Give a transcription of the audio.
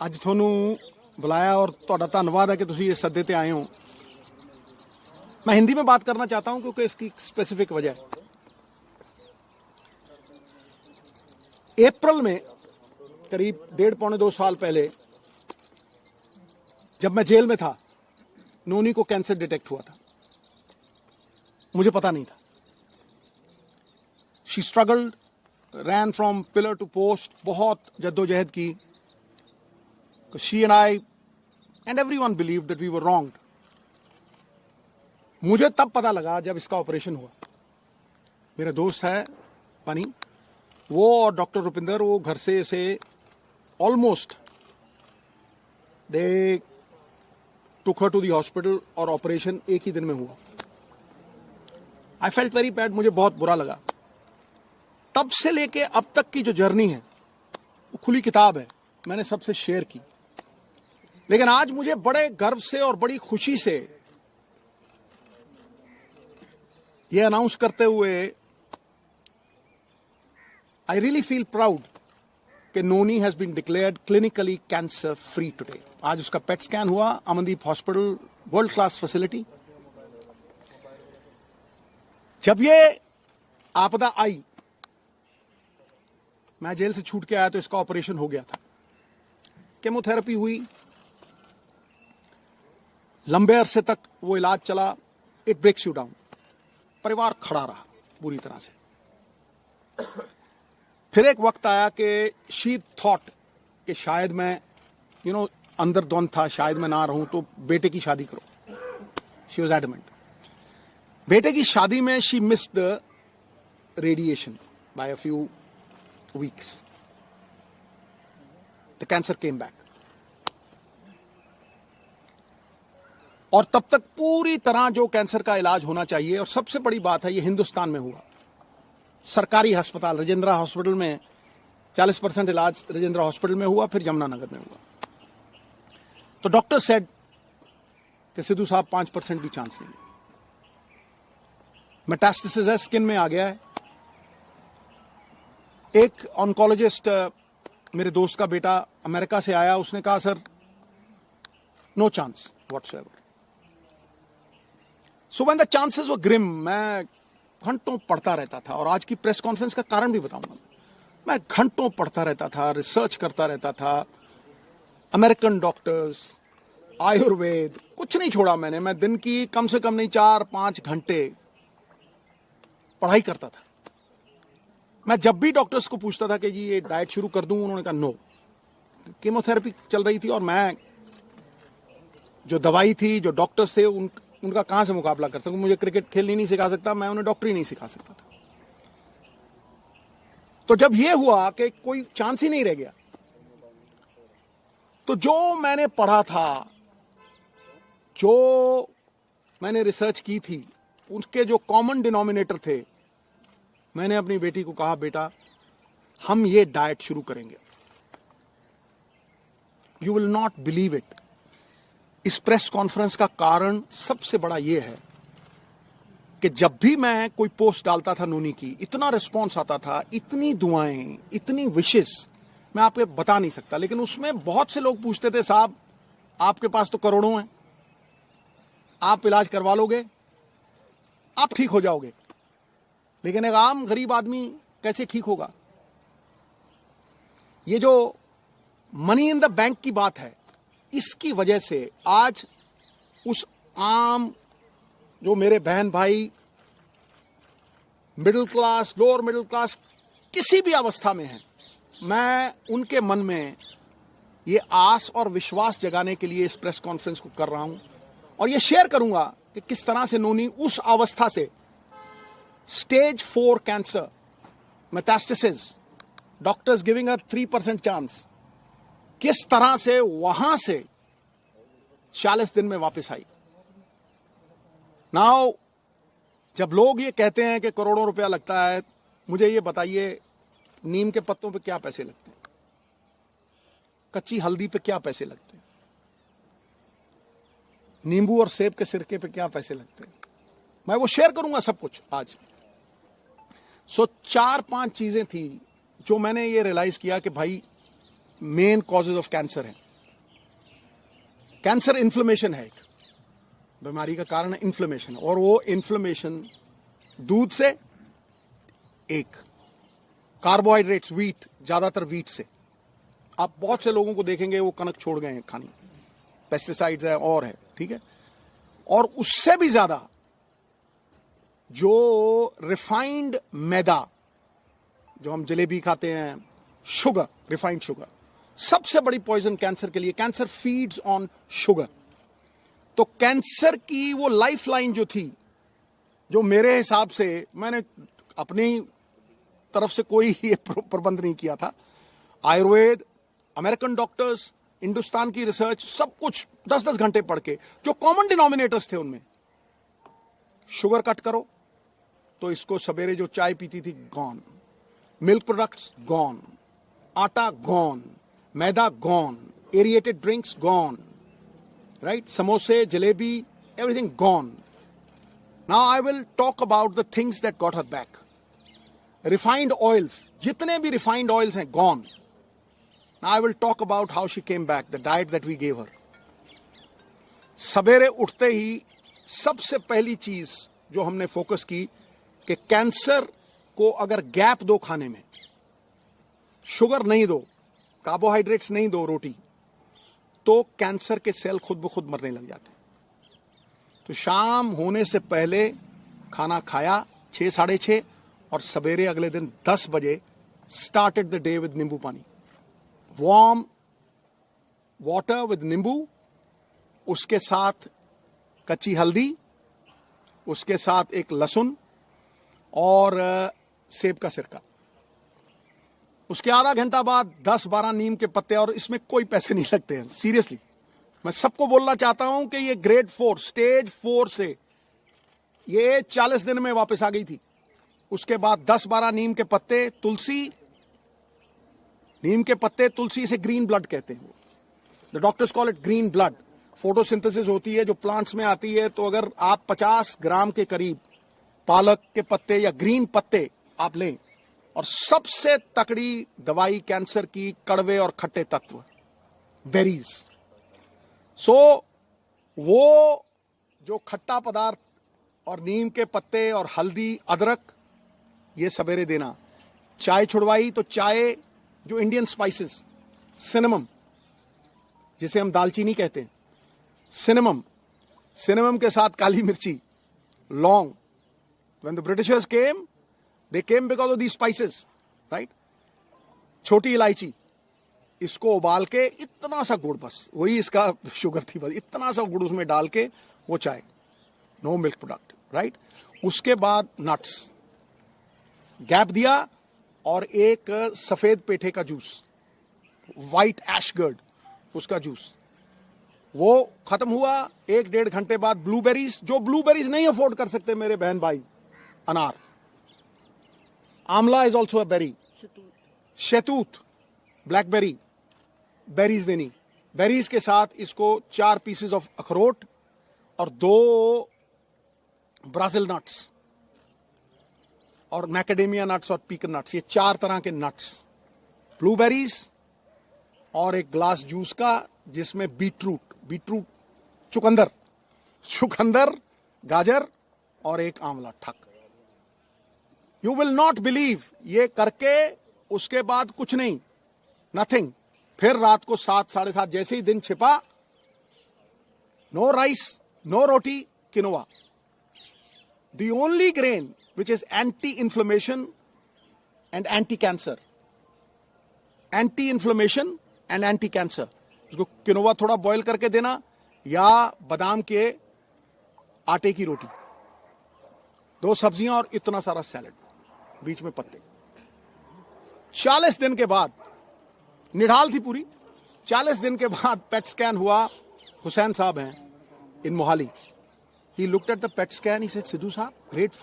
ਅੱਜ ਤੁਹਾਨੂੰ बुलाया और ਤੁਹਾਡਾ ਧੰਨਵਾਦ है कि ਤੁਸੀਂ इस सदे ते आए हो। मैं हिंदी में बात करना चाहता हूं क्योंकि इसकी स्पेसिफिक वजह है। अप्रैल में करीब 1.5-2 साल पहले जब मैं जेल में था, नोनी को कैंसर डिटेक्ट हुआ था। मुझे पता नहीं था। She struggled, ran from pillar to post, बहुत जद्दोजहद की। She and I and everyone believed that we were wronged. मुझे तब पता लगा जब इसका ऑपरेशन हुआ। मेरा दोस्त है पानी, वो और डॉक्टर रुपिंदर, वो घर से इसे almost they took her to the hospital और ऑपरेशन एक ही दिन में हुआ। आई फेल्ट वेरी बैड, मुझे बहुत बुरा लगा। तब से लेके अब तक की जो जर्नी है वो खुली किताब है, मैंने सबसे शेयर की। लेकिन आज मुझे बड़े गर्व से और बड़ी खुशी से यह अनाउंस करते हुए आई रियली फील प्राउड कि Noni has been declared clinically cancer free today. आज उसका पेट स्कैन हुआ, Amandeep hospital, world class facility. जब ये आपदा आई, मैं जेल से छूट के आया तो इसका ऑपरेशन हो गया था। केमोथेरेपी हुई, लंबे अरसे तक वो इलाज चला। It breaks you down. परिवार खड़ा रहा बुरी तरह से। फिर एक वक्त आया कि शी थॉट कि शायद मैं अंदर द्वंद था, शायद मैं ना रहूं, तो बेटे की शादी करो। She was adamant. बेटे की शादी में she missed the radiation by a few weeks. The cancer came back. और तब तक पूरी तरह जो कैंसर का इलाज होना चाहिए, और सबसे बड़ी बात है ये हिंदुस्तान में हुआ। सरकारी अस्पताल राजेंद्रा हॉस्पिटल में 40% इलाज राजेंद्रा हॉस्पिटल में हुआ, फिर यमुनानगर में हुआ। तो डॉक्टर सेड कि सिद्धू साहब 5% भी चांस नहीं। मेटास्टेसिस है, स्किन में आ गया है। एक ऑन्कोलॉजिस्ट, मेरे दोस्त का बेटा अमेरिका से आया, उसने कहा sir no chance whatsoever. So when the chances were grim, मैं घंटों पढ़ता रहता था। और आज की प्रेस कॉन्फ्रेंस का कारण भी बताऊंगा। मैं घंटों पढ़ता रहता था, रिसर्च करता रहता था। अमेरिकन डॉक्टर्स, आयुर्वेद, कुछ नहीं छोड़ा मैंने। मैं दिन की कम से कम नहीं 4-5 घंटे पढ़ाई करता था। मैं जब भी डॉक्टर्स को पूछता था कि जी ये डाइट शुरू कर दूं, उन्होंने कहा नो। कीमोथेरेपी चल रही थी और मैं जो दवाई थी, जो डॉक्टर्स थे, उनका कहां से मुकाबला कर सकूं। मुझे क्रिकेट खेलनी नहीं सिखा सकता, मैं उन्हें डॉक्टरी नहीं सिखा सकता था। तो जब यह हुआ कि कोई चांस ही नहीं रह गया, तो जो मैंने पढ़ा था, जो मैंने रिसर्च की थी, उसके जो कॉमन डिनोमिनेटर थे, मैंने अपनी बेटी को कहा बेटा हम ये डाइट शुरू करेंगे। You will not believe it. इस प्रेस कॉन्फ्रेंस का कारण सबसे बड़ा यह है कि जब भी मैं कोई पोस्ट डालता था नोनी की, इतना रिस्पॉन्स आता था, इतनी दुआएं, इतनी विशेस, मैं आपको बता नहीं सकता। लेकिन उसमें बहुत से लोग पूछते थे साहब आपके पास तो करोड़ों हैं, आप इलाज करवा लोगे, आप ठीक हो जाओगे, लेकिन एक आम गरीब आदमी कैसे ठीक होगा। ये जो मनी इन द बैंक की बात है, इसकी वजह से आज उस आम जो मेरे बहन भाई middle class, lower middle class, किसी भी अवस्था में हैं, मैं उनके मन में ये आस और विश्वास जगाने के लिए इस प्रेस कॉन्फ्रेंस को कर रहा हूं। और ये शेयर करूंगा कि किस तरह से नोनी उस अवस्था से, stage 4 cancer, metastasis, doctors giving her 3% chance, किस तरह से वहां से 40 दिन में वापस आई। नाउ जब लोग ये कहते हैं कि करोड़ों रुपया लगता है, मुझे ये बताइए नीम के पत्तों पे क्या पैसे लगते हैं, कच्ची हल्दी पे क्या पैसे लगते हैं, नींबू और सेब के सिरके पे क्या पैसे लगते हैं। मैं वो शेयर करूंगा सब कुछ आज। सो 4-5 चीजें थी जो मैंने ये रियलाइज किया कि भाई मेन कॉजेज ऑफ कैंसर हैं। कैंसर इन्फ्लेमेशन है, एक बीमारी का कारण है इन्फ्लेमेशन, और वो इन्फ्लेमेशन दूध से, एक कार्बोहाइड्रेट्स व्हीट, ज्यादातर व्हीट से। आप बहुत से लोगों को देखेंगे वो कनक छोड़ गए हैं खानी, पेस्टिसाइड्स है और है, ठीक है। और उससे भी ज्यादा जो रिफाइंड मैदा, जो हम जलेबी खाते हैं, शुगर, रिफाइंड शुगर, सबसे बड़ी पॉइजन कैंसर के लिए। Cancer feeds on sugar. तो कैंसर की वो लाइफलाइन जो थी, जो मेरे हिसाब से, मैंने अपनी तरफ से कोई ये प्रबंध नहीं किया था, आयुर्वेद, अमेरिकन डॉक्टर्स, हिंदुस्तान की रिसर्च, सब कुछ 10-10 घंटे पढ़ के, जो कॉमन डिनोमिनेटर्स थे उनमें, शुगर कट करो, तो इसको सवेरे जो चाय पीती थी gone, milk products gone, atta gone, maida gone, aerated drinks gone, right, समोसे, jalebi, everything gone. Now I will talk about the things that got her back. Refined oils, जितने भी रिफाइंड ऑयल्स हैं gone. Now I will talk about how she came back, the diet that we gave her. सवेरे उठते ही सबसे पहली चीज जो हमने फोकस की कि कैंसर को अगर गैप दो खाने में, शुगर नहीं दो, कार्बोहाइड्रेट्स नहीं दो, रोटी, तो कैंसर के सेल खुद ब खुद मरने लग जाते हैं। तो शाम होने से पहले खाना खाया 6-6:30, और सवेरे अगले दिन 10 बजे स्टार्टेड द डे विद नींबू पानी, वार्म वाटर विद नींबू, उसके साथ कच्ची हल्दी, उसके साथ एक लहसुन और सेब का सिरका। उसके आधा घंटा बाद 10-12 नीम के पत्ते, और इसमें कोई पैसे नहीं लगते हैं, सीरियसली। मैं सबको बोलना चाहता हूं कि ये ग्रेड 4, स्टेज 4 से ये 40 दिन में वापस आ गई थी। उसके बाद 10-12 नीम के पत्ते, तुलसी, नीम के पत्ते, तुलसी से ग्रीन ब्लड कहते हैं, the doctors call it green blood. Photosynthesis होती है जो प्लांट्स में आती है, तो अगर आप 50 ग्राम के करीब पालक के पत्ते या ग्रीन पत्ते आप लें, और सबसे तकड़ी दवाई कैंसर की, कड़वे और खट्टे तत्व, बेरीज। सो वो जो खट्टा पदार्थ और नीम के पत्ते और हल्दी, अदरक, ये सवेरे देना। चाय छुड़वाई तो चाय, जो इंडियन स्पाइसेस, सिनेमम, जिसे हम दालचीनी कहते हैं, सिनेमम के साथ काली मिर्ची, लौंग। When the Britishers came, they came because of these spices, right? छोटी इलायची, इसको उबाल के इतना सा गुड़, बस वही इसका शुगर थी, बस इतना सा गुड़ उसमें डाल के वो चाय, नो मिल्क प्रोडक्ट, राइट। उसके बाद नट्स, गैप दिया, और एक सफेद पेठे का जूस, व्हाइट एशगर्ड, उसका जूस, वो खत्म हुआ। 1-1.5 घंटे बाद ब्लूबेरीज, जो ब्लूबेरीज नहीं अफोर्ड कर सकते मेरे बहन भाई, अनार, आंवला इज ऑल्सो अ बेरी, शहतूत, ब्लैकबेरी, बेरीज देनी। बेरीज के साथ इसको 4 पीसेस ऑफ अखरोट और 2 ब्राजील नट्स और मैकेडेमिया नट्स और पीकन नट्स, ये 4 तरह के नट्स, ब्लूबेरीज, और एक ग्लास जूस का जिसमें बीटरूट, चुकंदर, गाजर और एक आंवला, ठक। यू विल नॉट बिलीव, ये करके उसके बाद कुछ नहीं, नथिंग। फिर रात को 7-7:30 जैसे ही दिन छिपा, no rice, no roti, quinoa, the only grain which is anti-inflammation and anti-cancer, anti-inflammation and anti-cancer। उसको किनोवा थोड़ा बॉईल करके देना, या बादाम के आटे की रोटी, 2 सब्जियां और इतना सारा सैलेड, बीच में पत्ते। 40 दिन के बाद, निढाल थी पूरी, 40 दिन के बाद पेट स्कैन हुआ। हुसैन साहब हैं इन Mohali, he looked at the PET scan, he said, Sidhu साहब, great